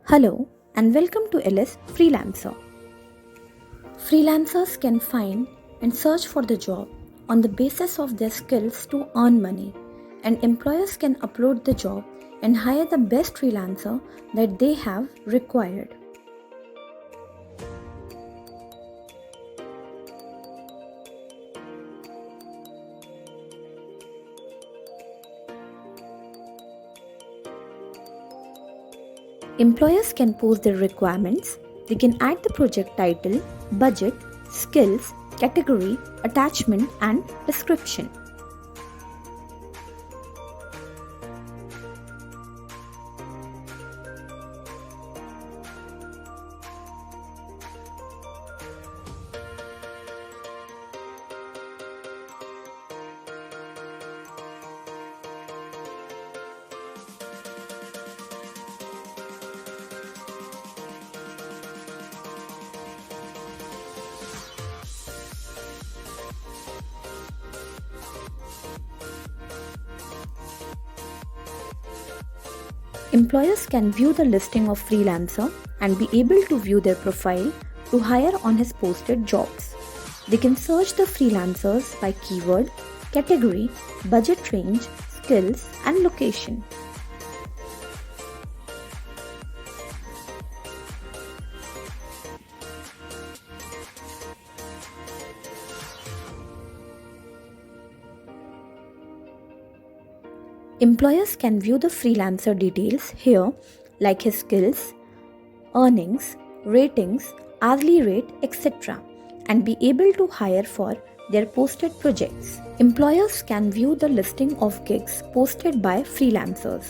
Hello and welcome to LSFreelancer. Freelancers can find and search for the job on the basis of their skills to earn money, and employers can upload the job and hire the best freelancer that they have required. Employers can post their requirements. They can add the project title, budget, skills, category, attachment, and description. Employers can view the listing of freelancer and be able to view their profile to hire on his posted jobs. They can search the freelancers by keyword, category, budget range, skills, and location. Employers can view the freelancer details here, like his skills, earnings, ratings, hourly rate, etc., and be able to hire for their posted projects. Employers can view the listing of gigs posted by freelancers.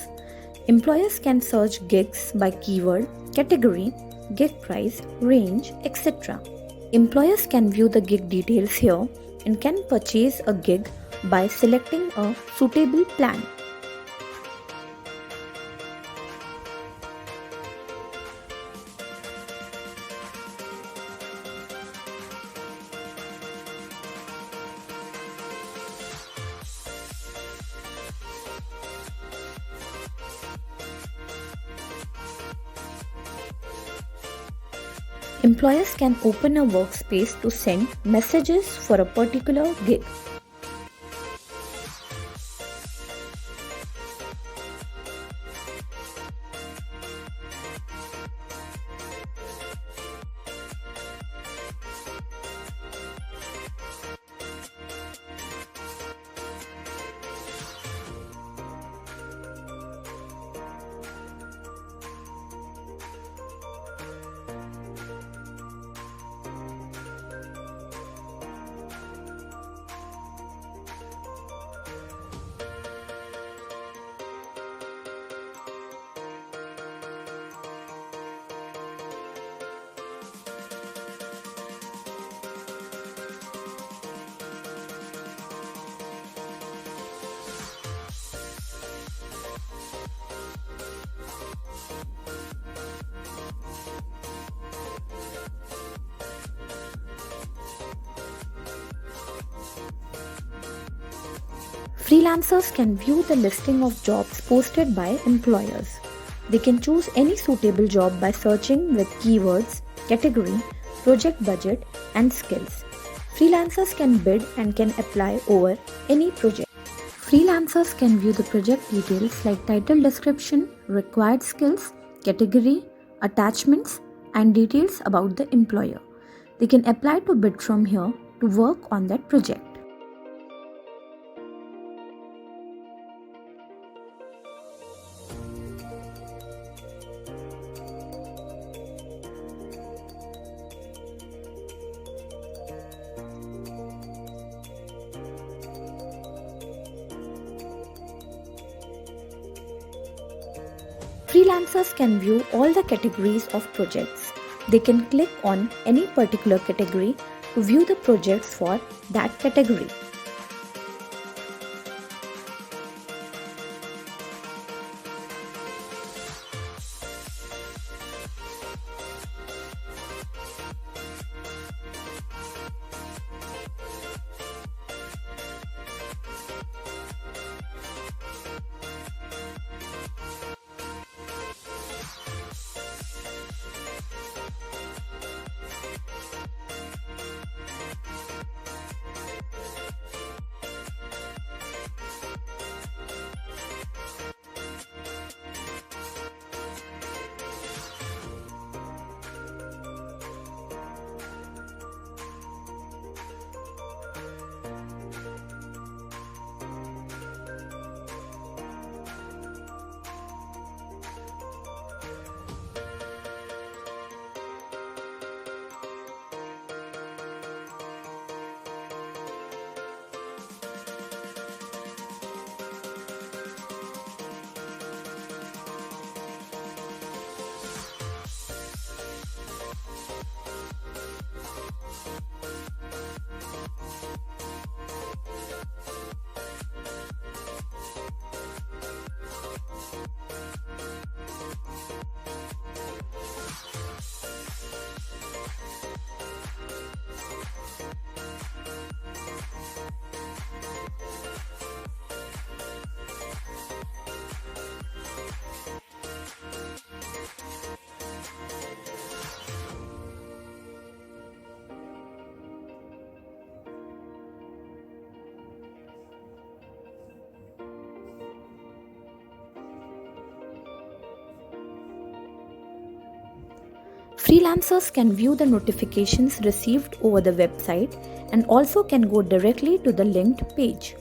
Employers can search gigs by keyword, category, gig price, range, etc. Employers can view the gig details here and can purchase a gig by selecting a suitable plan. Employers can open a workspace to send messages for a particular gig. Freelancers can view the listing of jobs posted by employers. They can choose any suitable job by searching with keywords, category, project budget, and skills. Freelancers can bid and can apply over any project. Freelancers can view the project details like title description, required skills, category, attachments, and details about the employer. They can apply to bid from here to work on that project. Freelancers can view all the categories of projects. They can click on any particular category to view the projects for that category. Freelancers can view the notifications received over the website and also can go directly to the linked page.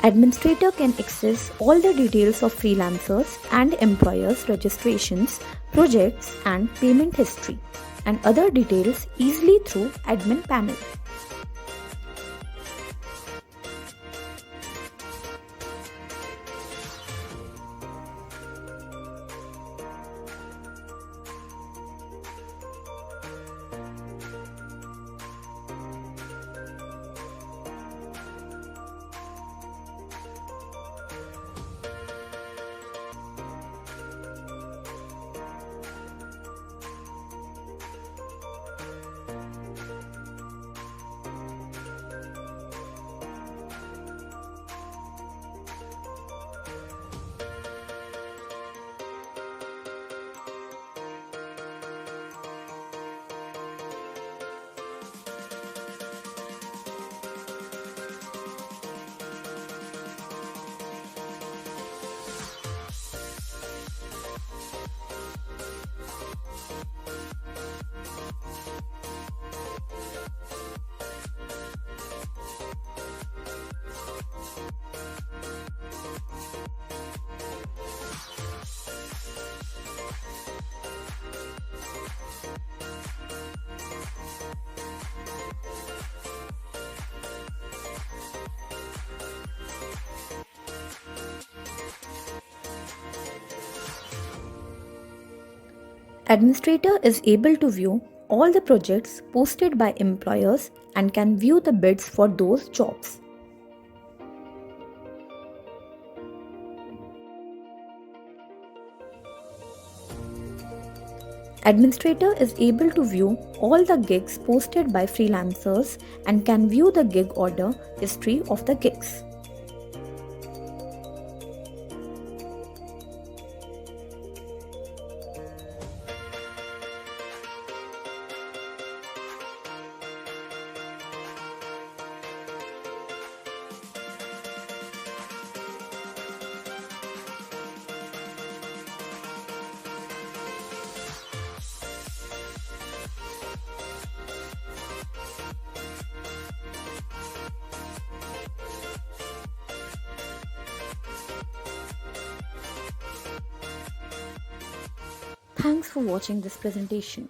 Administrator can access all the details of freelancers and employers' registrations, projects and payment history, and other details easily through Admin panel. Administrator is able to view all the projects posted by employers and can view the bids for those jobs. Administrator is able to view all the gigs posted by freelancers and can view the gig order history of the gigs. Thanks for watching this presentation.